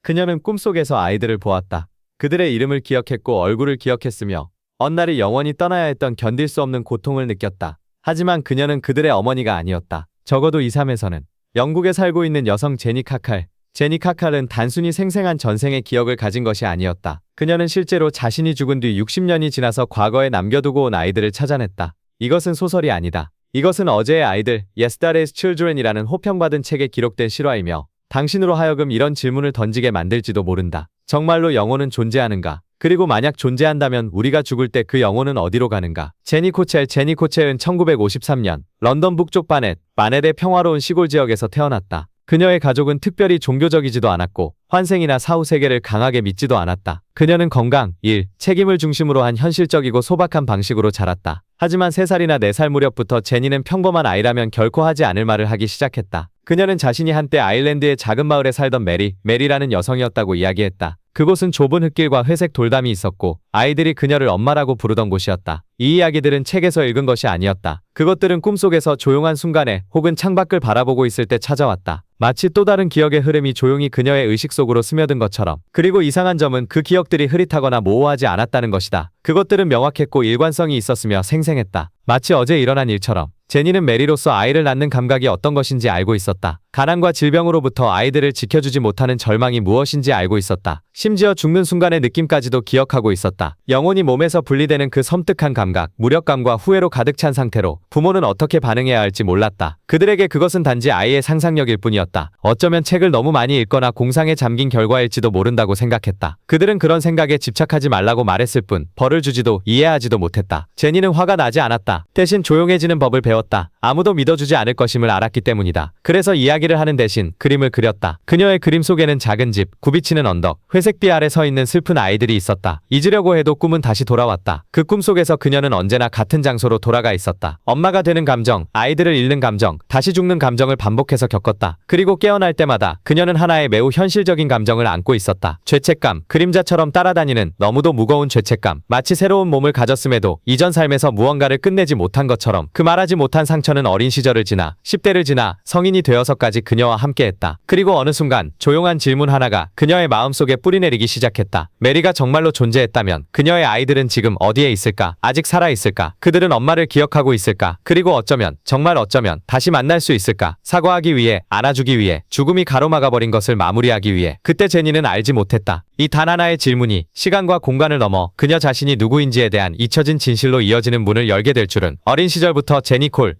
그녀는 꿈속에서 아이들을 보았다. 그들의 이름을 기억했고 얼굴을 기억했으며 어느 날이 영원히 떠나야 했던 견딜 수 없는 고통을 느꼈다. 하지만 그녀는 그들의 어머니가 아니었다. 적어도 이 삶에서는. 영국에 살고 있는 여성 제니 카칼. 제니 카칼은 단순히 생생한 전생의 기억을 가진 것이 아니었다. 그녀는 실제로 자신이 죽은 뒤 60년이 지나서 과거에 남겨두고 온 아이들을 찾아냈다. 이것은 소설이 아니다. 이것은 어제의 아이들, Yesterday's Children이라는 호평받은 책에 기록된 실화이며 당신으로 하여금 이런 질문을 던지게 만들지도 모른다. 정말로 영혼은 존재하는가? 그리고 만약 존재한다면 우리가 죽을 때 그 영혼은 어디로 가는가? 제니 코첼은 1953년 런던 북쪽 바넷의 평화로운 시골 지역에서 태어났다. 그녀의 가족은 특별히 종교적이지도 않았고 환생이나 사후 세계를 강하게 믿지도 않았다. 그녀는 건강, 일, 책임을 중심으로 한 현실적이고 소박한 방식으로 자랐다. 하지만 3살이나 4살 무렵부터 제니는 평범한 아이라면 결코 하지 않을 말을 하기 시작했다. 그녀는 자신이 한때 아일랜드의 작은 마을에 살던 메리라는 여성이었다고 이야기했다. 그곳은 좁은 흙길과 회색 돌담이 있었고 아이들이 그녀를 엄마라고 부르던 곳이었다. 이 이야기들은 책에서 읽은 것이 아니었다. 그것들은 꿈속에서 조용한 순간에 혹은 창밖을 바라보고 있을 때 찾아왔다. 마치 또 다른 기억의 흐름이 조용히 그녀의 의식 속으로 스며든 것처럼. 그리고 이상한 점은 그 기억들이 흐릿하거나 모호하지 않았다는 것이다. 그것들은 명확했고 일관성이 있었으며 생생했다. 마치 어제 일어난 일처럼. 제니는 메리로서 아이를 낳는 감각이 어떤 것인지 알고 있었다. 가난과 질병으로부터 아이들을 지켜주지 못하는 절망이 무엇인지 알고 있었다. 심지어 죽는 순간의 느낌까지도 기억하고 있었다. 영혼이 몸에서 분리되는 그 섬뜩한 감각, 무력감과 후회로 가득 찬 상태로 부모는 어떻게 반응해야 할지 몰랐다. 그들에게 그것은 단지 아이의 상상력일 뿐이었다. 어쩌면 책을 너무 많이 읽거나 공상에 잠긴 결과일지도 모른다고 생각했다. 그들은 그런 생각에 집착하지 말라고 말했을 뿐 벌을 주지도 이해하지도 못했다. 제니는 화가 나지 않았다. 대신 조용해지는 법을 배웠다. 아무도 믿어주지 않을 것임을 알았기 때문이다. 그래서 이야기를 하는 대신 그림을 그렸다. 그녀의 그림 속에는 작은 집, 굽이치는 언덕, 회색비 아래 서 있는 슬픈 아이들이 있었다. 잊으려고 해도 꿈은 다시 돌아왔다. 그 꿈 속에서 그녀는 언제나 같은 장소로 돌아가 있었다. 엄마가 되는 감정, 아이들을 잃는 감정, 다시 죽는 감정을 반복해서 겪었다. 그리고 깨어날 때마다 그녀는 하나의 매우 현실적인 감정을 안고 있었다. 죄책감, 그림자처럼 따라다니는 너무도 무거운 죄책감. 마치 새로운 몸을 가졌음에도 이전 삶에서 무언가를 끝내지 못한 것처럼. 그 말하지 못한 상처는 어린 시절을 지나 10대를 지나 성인이 되어서까지 그녀와 함께했다. 그리고 어느 순간 조용한 질문 하나가 그녀의 마음속에 뿌리내리기 시작했다. 메리가 정말로 존재했다면 그녀의 아이들은 지금 어디에 있을까? 아직 살아있을까? 그들은 엄마를 기억하고 있을까? 그리고 어쩌면, 정말 어쩌면 다시 만날 수 있을까? 사과하기 위해, 안아주기 위해, 죽음이 가로막아버린 것을 마무리하기 위해. 그때 제니는 알지 못했다. 이 단 하나의 질문이 시간과 공간을 넘어 그녀 자신이 누구인지에 대한 잊혀진 진실로 이어지는 문을 열게 될 줄은. 어린 시절부터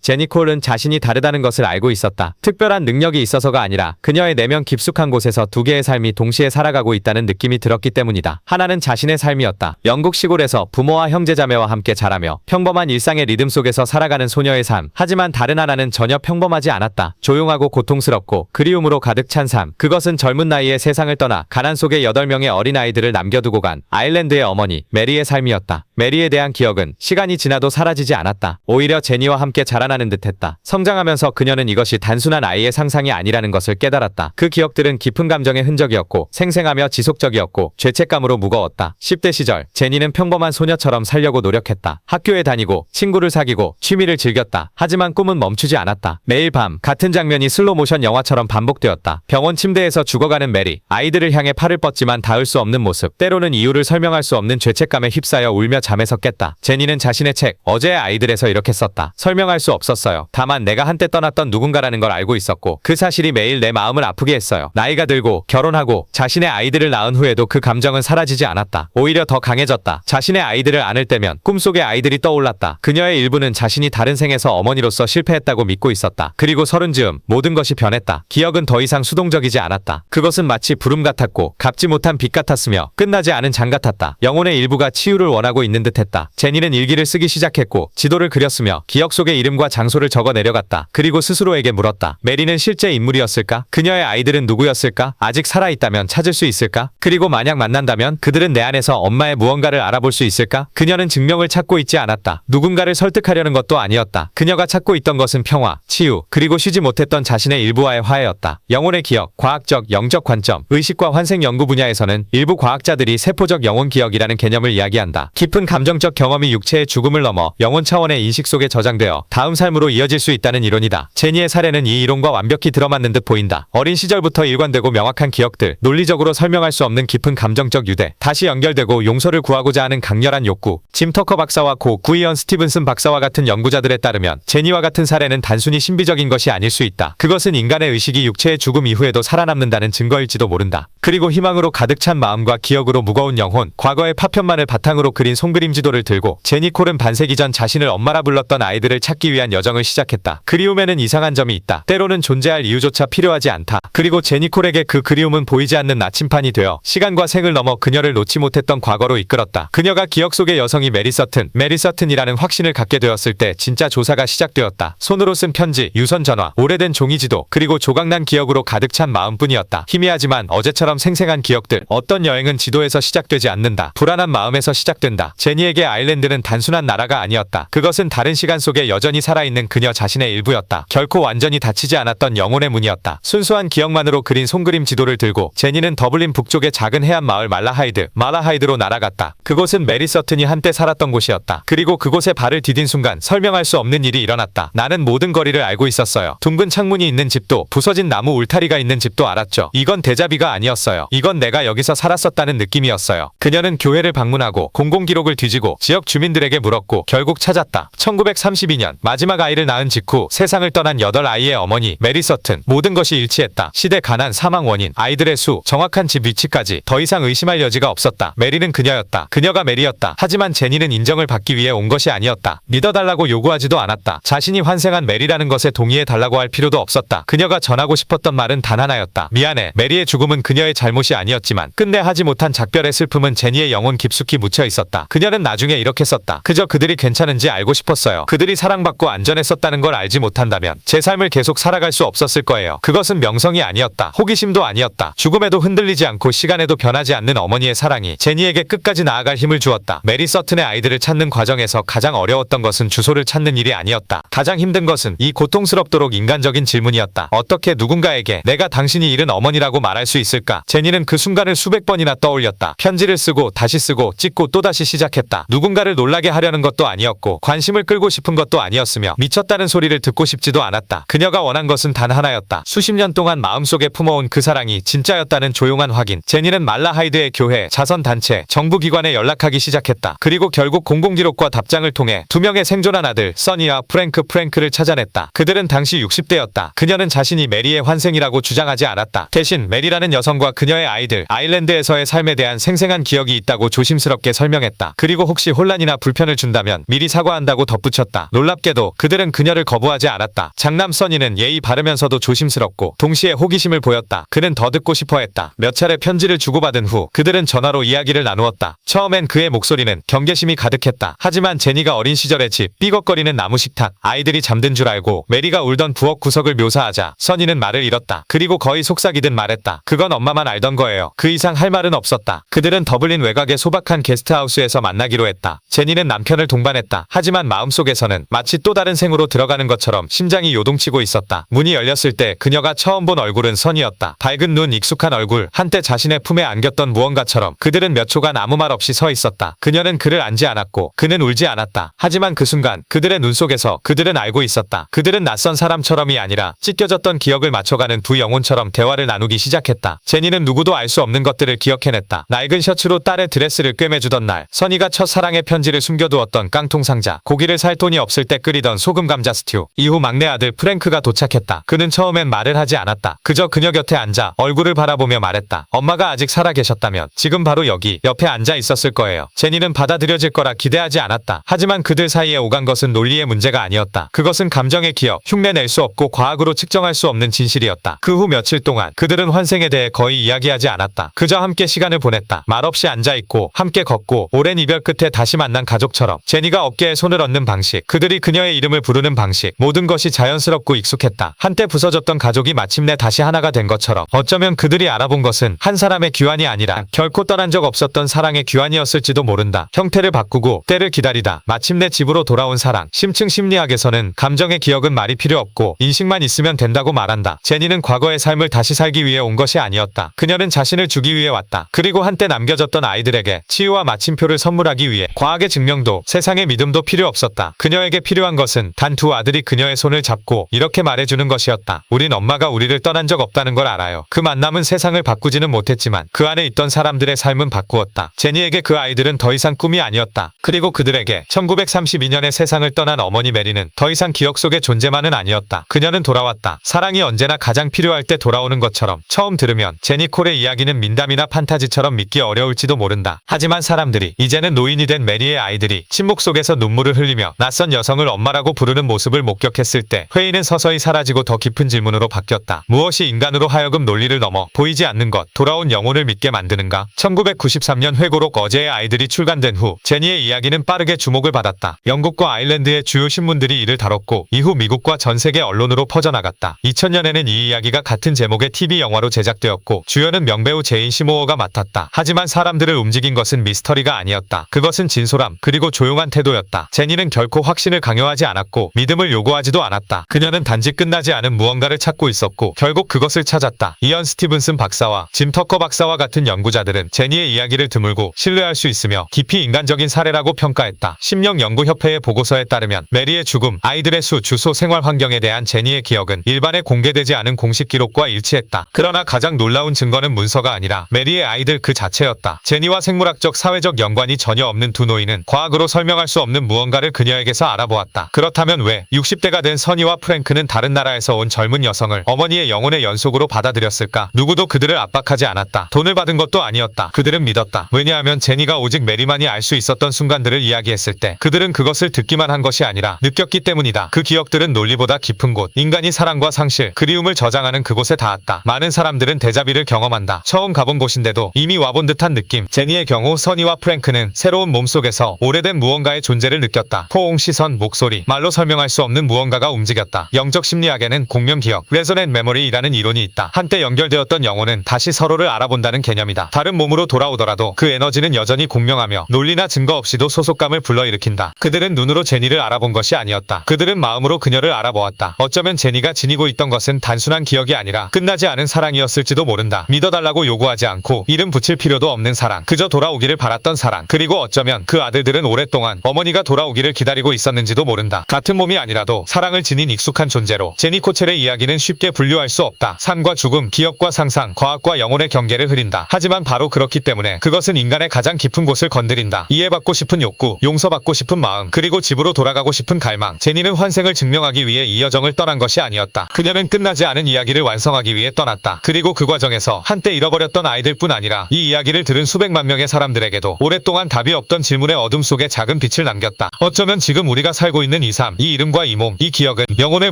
제니콜은 자신이 다르다는 것을 알고 있었다. 특별한 능력이 있어서가 아니라 그녀의 내면 깊숙한 곳에서 두 개의 삶이 동시에 살아가고 있다는 느낌이 들었기 때문이다. 하나는 자신의 삶이었다. 영국 시골에서 부모와 형제자매와 함께 자라며 평범한 일상의 리듬 속에서 살아가는 소녀의 삶. 하지만 다른 하나는 전혀 평범하지 않았다. 조용하고 고통스럽고 그리움으로 가득 찬 삶. 그것은 젊은 나이에 세상을 떠나 가난 속에 8명의 어린아이들을 남겨두고 간 아일랜드의 어머니 메리의 삶이었다. 메리에 대한 기억은 시간이 지나도 사라지지 않았다. 오히려 제니와 함께 자라나는 듯했다. 성장하면서 그녀는 이것이 단순한 아이의 상상이 아니라는 것을 깨달았다. 그 기억들은 깊은 감정의 흔적이었고 생생하며 지속적이었고 죄책감으로 무거웠다. 10대 시절 제니는 평범한 소녀처럼 살려고 노력했다. 학교에 다니고 친구를 사귀고 취미를 즐겼다. 하지만 꿈은 멈추지 않았다. 매일 밤 같은 장면이 슬로모션 영화처럼 반복되었다. 병원 침대에서 죽어가는 메리, 아이들을 향해 팔을 뻗지만 닿을 수 없는 모습, 때로는 이유를 설명할 수 없는 죄책감에 휩싸여 울며 잠에서 깼다. 제니는 자신의 책 어제의 아이들에서 이렇게 썼다. 설명할 수 없었어요. 다만 내가 한때 떠났던 누군가라는 걸 알고 있었고 그 사실이 매일 내 마음을 아프게 했어요. 나이가 들고 결혼하고 자신의 아이들을 낳은 후에도 그 감정은 사라지지 않았다. 오히려 더 강해졌다. 자신의 아이들을 안을 때면 꿈속의 아이들이 떠올랐다. 그녀의 일부는 자신이 다른 생에서 어머니로서 실패했다고 믿고 있었다. 그리고 서른 즈음 모든 것이 변했다. 기억은 더 이상 수동적이지 않았다. 그것은 마치 부름 같았고 갚지 못한 빚 같았으며 끝나지 않은 장 같았다. 영혼의 일부가 치유를 원하고 있는 듯했다. 제니는 일기를 쓰기 시작했고 지도를 그렸으며 기억 속의 이름과 장소를 적어 내려갔다. 그리고 스스로에게 물었다. 메리는 실제 인물이었을까? 그녀의 아이들은 누구였을까? 아직 살아있다면 찾을 수 있을까? 그리고 만약 만난다면 그들은 내 안에서 엄마의 무언가를 알아볼 수 있을까? 그녀는 증명을 찾고 있지 않았다. 누군가를 설득하려는 것도 아니었다. 그녀가 찾고 있던 것은 평화, 치유, 그리고 쉬지 못했던 자신의 일부와의 화해였다. 영혼의 기억, 과학적, 영적 관점, 의식과 환생 연구 분야에서는 일부 과학자들이 세포적 영혼 기억이라는 개념을 이야기한다. 깊은 감정적 경험이 육체의 죽음을 넘어 영혼 차원의 인식 속에 저장되어 다음 삶으로 이어질 수 있다는 이론이다. 제니의 사례는 이 이론과 완벽히 들어맞는 듯 보인다. 어린 시절부터 일관되고 명확한 기억들, 논리적으로 설명할 수 없는 깊은 감정적 유대, 다시 연결되고 용서를 구하고자 하는 강렬한 욕구. 짐 터커 박사와 고 구이언 스티븐슨 박사와 같은 연구자들에 따르면 제니와 같은 사례는 단순히 신비적인 것이 아닐 수 있다. 그것은 인간의 의식이 육체의 죽음 이후에도 살아남는다는 증거일지도 모른다. 그리고 희망으로 가득 찬 마음과 기억으로 무거운 영혼, 과거의 파편만을 바탕으로 그린 손그림 지도를 들고 제니 콜은 반세기 전 자신을 엄마라 불렀던 아이들을 찾기 위한 여정을 시작했다. 그리움에는 이상한 점이 있다. 때로는 존재할 이유조차 필요하지 않다. 그리고 제니 콜에게 그 그리움은 보이지 않는 나침판이 되어 시간과 생을 넘어 그녀를 놓지 못했던 과거로 이끌었다. 그녀가 기억 속의 여성이 메리 서튼이라는 확신을 갖게 되었을 때 진짜 조사가 시작되었다. 손으로 쓴 편지, 유선 전화, 오래된 종이지도, 그리고 조각난 기억으로 가득 찬 마음뿐이었다. 희미하지만 어제처럼 생생한 기억들. 어떤 여행은 지도에서 시작되지 않는다. 불안한 마음에서 시작된다. 제니에게 아일랜드는 단순한 나라가 아니었다. 그것은 다른 시간 속에 여전히 살아있는 그녀 자신의 일부였다. 결코 완전히 닫히지 않았던 영혼의 문이었다. 순수한 기억만으로 그린 손그림 지도를 들고 제니는 더블린 북쪽의 작은 해안 마을 말라하이드로 날아갔다. 그곳은 메리 서튼이 한때 살았던 곳이었다. 그리고 그곳에 발을 디딘 순간 설명할 수 없는 일이 일어났다. 나는 모든 거리를 알고 있었어요. 둥근 창문이 있는 집도, 부서진 나무 울타리가 있는 집도 알았죠. 이건 데자비가 아니었어요. 이건 내가 여기서 살았었다는 느낌이었어요. 그녀는 교회를 방문하고 공공기록을 뒤지고 지역 주민들에게 물었고 결국 찾았다. 1932년 마지막 아이를 낳은 직후 세상을 떠난 8아이의 어머니 메리 서튼. 모든 것이 일치했다. 시대, 가난, 사망 원인, 아이들의 수, 정확한 집 위치까지. 더 이상 의심할 여지가 없었다. 메리는 그녀였다. 그녀가 메리였다. 하지만 제니는 인정을 받기 위해 온 것이 아니었다. 믿어달라고 요구하지도 않았다. 자신이 환생한 메리라는 것에 동의해달라고 할 필요도 없었다. 그녀가 전하고 싶었던 말은 단 하나였다. 미안해. 메리의 죽음은 그녀의 잘못이 아니었지만 끝내 하지 못한 작별의 슬픔은 제니의 영혼 깊숙이 묻혀 있었다. 그녀는 나중에 이렇게 썼다. 그저 그들이 괜찮은지 알고 싶었어요. 그들이 사랑받고 안전했었다는 걸 알지 못한다면 제 삶을 계속 살아갈 수 없었을 거예요. 그것은 명성이 아니었다. 호기심도 아니었다. 죽음에도 흔들리지 않고 시간에도 변하지 않는 어머니의 사랑이 제니에게 끝까지 나아갈 힘을 주었다. 메리 서튼의 아이들을 찾는 과정에서 가장 어려웠던 것은 주소를 찾는 일이 아니었다. 가장 힘든 것은 이 고통스럽도록 인간적인 질문이었다. 어떻게 누군가에게 내가 당신이 잃은 어머니라고 말할 수 있을까? 제니는 그 순간을 수백 번이나 떠올렸다. 편지를 쓰고 다시 쓰고 찍고 또다시 시작했다. 누군가를 놀라게 하려는 것도 아니었고 관심을 끌고 싶은 것도 아니었으며 미쳤다는 소리를 듣고 싶지도 않았다. 그녀가 원한 것은 단 하나였다. 수십 년 동안 마음속에 품어온 그 사랑이 진짜였다는 조용한 확인. 제니는 말라하이드의 교회, 자선단체, 정부기관에 연락하기 시작했다. 그리고 결국 공공기록과 답장을 통해 2명의 생존한 아들 써니와 프랭크를 찾아냈다. 그들은 당시 60대였다. 그녀는 자신이 메리의 환생이라고 주장하지 않았다. 대신 메리라는 여성과 그녀의 아이들, 아일랜드에서의 삶에 대한 생생한 기억이 있다고 조심스럽게 설명했다. 그리고 혹시 혼란이나 불편을 준다면 미리 사과한다고 덧붙였다. 놀랍게도 그들은 그녀를 거부하지 않았다. 장남 써니는 예의 바르면서도 조심스럽고 동시에 호기심을 보였다. 그는 더 듣고 싶어 했다. 몇 차례 편지를 주고받은 후 그들은 전화로 이야기를 나누었다. 처음엔 그의 목소리는 경계심이 가득했다. 하지만 제니가 어린 시절의 집, 삐걱거리는 나무 식탁, 아이들이 잠든 줄 알고 메리가 울던 부엌 구석을 묘사하자 써니는 말을 잃었다. 그리고 거의 속삭이듯 말했다. 그건 엄마만 알던 거예요. 그 이상 할 말은 없었다. 그들은 더블린 외곽의 소박한 게스트하우스에서 만나기로 했다. 제니는 남편을 동반했다. 하지만 마음속에서는 마치 또 다른 생으로 들어가는 것처럼 심장이 요동치고 있었다. 문이 열렸을 때 그녀가 처음 본 얼굴은 선이었다. 밝은 눈, 익숙한 얼굴, 한때 자신의 품에 안겼던 무언가처럼. 그들은 몇 초간 아무 말 없이 서 있었다. 그녀는 그를 안지 않았고 그는 울지 않았다. 하지만 그 순간 그들의 눈 속에서 그들은 알고 있었다. 그들은 낯선 사람처럼이 아니라 찢겨졌던 기억을 맞춰가는 두 영혼처럼 대화를 나누기 시작했다. 제니는 누구도 알 수 없는 것들을 기억해냈다. 낡은 셔츠로 딸의 드레스를 꿰매주던 날, 선이가 첫사랑의 편지를 숨겨두었던 깡통 상자, 고기를 살 돈이 없을 때 끓이던 소금 감자 스튜. 이후 막내 아들 프랭크가 도착했다. 그는 처음엔 말을 하지 않았다. 그저 그녀 곁에 앉아 얼굴을 바라보며 말했다. 엄마가 아직 살아 계셨다면 지금 바로 여기 옆에 앉아 있었을 거예요. 제니는 받아들여질 거라 기대하지 않았다. 하지만 그들 사이에 오간 것은 논리의 문제가 아니었다. 그것은 감정의 기억, 흉내낼 수 없고 과학으로 측정할 수 없는 진실이었다. 그 후 며칠 동안 그들은 환생에 대해 거의 이야기하지 않았다. 그저 함께 시간을 보냈다. 말없이 앉아있고 함께 걷고 오랜 이별 끝에 다시 만난 가족처럼. 제니가 어깨에 손을 얹는 방식, 그들이 그녀의 이름을 부르는 방식, 모든 것이 자연스럽고 익숙했다. 한때 부서졌던 가족이 마침내 다시 하나가 된 것처럼. 어쩌면 그들이 알아본 것은 한 사람의 귀환이 아니라 결코 떠난 적 없었던 사랑의 귀환이었을지도 모른다. 형태를 바꾸고 때를 기다리다 마침내 집으로 돌아온 사랑. 심층 심리학에서는 감정의 기억은 말이 필요 없고 인식만 있으면 된다고 말한다. 제니는 과거의 삶을 다시 살기 위해 온 것이 아니었다. 아니었다. 그녀는 자신을 주기 위해 왔다. 그리고 한때 남겨졌던 아이들에게 치유와 마침표를 선물하기 위해 과학의 증명도 세상의 믿음도 필요 없었다. 그녀에게 필요한 것은 단 두 아들이 그녀의 손을 잡고 이렇게 말해주는 것이었다. 우린 엄마가 우리를 떠난 적 없다는 걸 알아요. 그 만남은 세상을 바꾸지는 못했지만 그 안에 있던 사람들의 삶은 바꾸었다. 제니에게 그 아이들은 더 이상 꿈이 아니었다. 그리고 그들에게 1932년에 세상을 떠난 어머니 메리는 더 이상 기억 속의 존재만은 아니었다. 그녀는 돌아왔다. 사랑이 언제나 가장 필요할 때 돌아오는 것처럼. 처음 들으면 제니 콜의 이야기는 민담이나 판타지처럼 믿기 어려울지도 모른다. 하지만 사람들이 이제는 노인이 된 메리의 아이들이 침묵 속에서 눈물을 흘리며 낯선 여성을 엄마라고 부르는 모습을 목격했을 때 회의는 서서히 사라지고 더 깊은 질문으로 바뀌었다. 무엇이 인간으로 하여금 논리를 넘어 보이지 않는 것, 돌아온 영혼을 믿게 만드는가? 1993년 회고록 어제의 아이들이 출간된 후 제니의 이야기는 빠르게 주목을 받았다. 영국과 아일랜드의 주요 신문들이 이를 다뤘고 이후 미국과 전 세계 언론으로 퍼져나갔다. 2000년에는 이 이야기가 같은 제목의 TV 영화로 제작되었고 주연은 명배우 제인 시모어가 맡았다. 하지만 사람들을 움직인 것은 미스터리가 아니었다. 그것은 진솔함 그리고 조용한 태도였다. 제니는 결코 확신을 강요하지 않았고 믿음을 요구하지도 않았다. 그녀는 단지 끝나지 않은 무언가를 찾고 있었고 결국 그것을 찾았다. 이언 스티븐슨 박사와 짐 터커 박사와 같은 연구자들은 제니의 이야기를 드물고 신뢰할 수 있으며 깊이 인간적인 사례라고 평가했다. 심령연구협회의 보고서에 따르면 메리의 죽음, 아이들의 수, 주소, 생활 환경에 대한 제니의 기억은 일반에 공개되지 않은 공식 기록과 일치했다. 그러나 가장 놀라운 증거는 문서가 아니라 메리의 아이들 그 자체였다. 제니와 생물학적, 사회적 연관이 전혀 없는 두 노인은 과학으로 설명할 수 없는 무언가를 그녀에게서 알아보았다. 그렇다면 왜 60대가 된 선이와 프랭크는 다른 나라에서 온 젊은 여성을 어머니의 영혼의 연속으로 받아들였을까? 누구도 그들을 압박하지 않았다. 돈을 받은 것도 아니었다. 그들은 믿었다. 왜냐하면 제니가 오직 메리만이 알 수 있었던 순간들을 이야기했을 때 그들은 그것을 듣기만 한 것이 아니라 느꼈기 때문이다. 그 기억들은 논리보다 깊은 곳, 인간이 사랑과 상실, 그리움을 저장하는 그곳에 닿았다. 많은 사람들은 데자비를 경험한다. 처음 가본 곳인데도 이미 와본 듯한 느낌. 제니의 경우 선이와 프랭크는 새로운 몸속에서 오래된 무언가의 존재를 느꼈다. 포옹, 시선, 목소리, 말로 설명할 수 없는 무언가가 움직였다. 영적 심리학에는 공명기억, 레소넨트 메모리라는 이론이 있다. 한때 연결되었던 영혼은 다시 서로를 알아본다는 개념이다. 다른 몸으로 돌아오더라도 그 에너지는 여전히 공명하며 논리나 증거 없이도 소속감을 불러일으킨다. 그들은 눈으로 제니를 알아본 것이 아니었다. 그들은 마음으로 그녀를 알아보았다. 어쩌면 제니가 지니고 있던 것은 단순한 기억이 아니라 끝나지 않은 사랑이었을지도 모른다. 믿어달라고 요구하지 않고 이름 붙일 필요도 없는 사랑, 그저 돌아오기를 바랐던 사랑. 그리고 어쩌면 그 아들들은 오랫동안 어머니가 돌아오기를 기다리고 있었는지도 모른다. 같은 몸이 아니라도 사랑을 지닌 익숙한 존재로 제니 코첼의 이야기는 쉽게 분류할 수 없다. 삶과 죽음, 기억과 상상, 과학과 영혼의 경계를 흐린다. 하지만 바로 그렇기 때문에 그것은 인간의 가장 깊은 곳을 건드린다. 이해받고 싶은 욕구, 용서받고 싶은 마음, 그리고 집으로 돌아가고 싶은 갈망. 제니는 환생을 증명하기 위해 이 여정을 떠난 것이 아니었다. 그녀는 끝나지 않은 이야기를 완성하기 위해 떠났다. 그리고 그 과정에서 한때 잃어버렸던 아이들뿐 아니라 이 이야기를 들은 수백만 명의 사람들에게도 오랫동안 답이 없던 질문의 어둠 속에 작은 빛을 남겼다. 어쩌면 지금 우리가 살고 있는 이 삶, 이 이름과 이 몸, 이 기억은 영혼의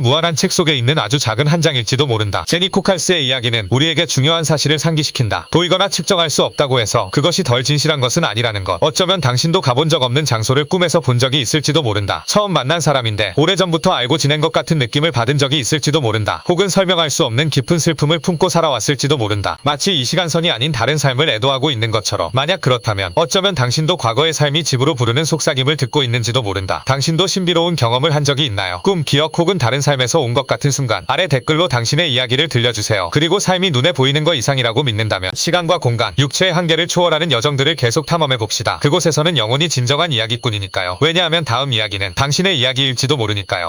무한한 책 속에 있는 아주 작은 한 장일지도 모른다. 제니 코칼스의 이야기는 우리에게 중요한 사실을 상기시킨다. 보이거나 측정할 수 없다고 해서 그것이 덜 진실한 것은 아니라는 것. 어쩌면 당신도 가본 적 없는 장소를 꿈에서 본 적이 있을지도 모른다. 처음 만난 사람인데 오래전부터 알고 지낸 것 같은 느낌을 받은 적이 있을지도 모른다. 혹은 설명할 수 없는 깊은 슬픔을 품고 살아왔을지도 모른다. 마치 이 시간선이 아닌 다른 삶을 애도하고 있는 것처럼. 만약 그렇다면 어쩌면 당신도 과거의 삶이 집으로 부르는 속삭임을 듣고 있는지도 모른다. 당신도 신비로운 경험을 한 적이 있나요? 꿈, 기억 혹은 다른 삶에서 온 것 같은 순간 아래 댓글로 당신의 이야기를 들려주세요. 그리고 삶이 눈에 보이는 것 이상이라고 믿는다면 시간과 공간, 육체의 한계를 초월하는 여정들을 계속 탐험해봅시다. 그곳에서는 영혼이 진정한 이야기꾼이니까요. 왜냐하면 다음 이야기는 당신의 이야기일지도 모르니까요.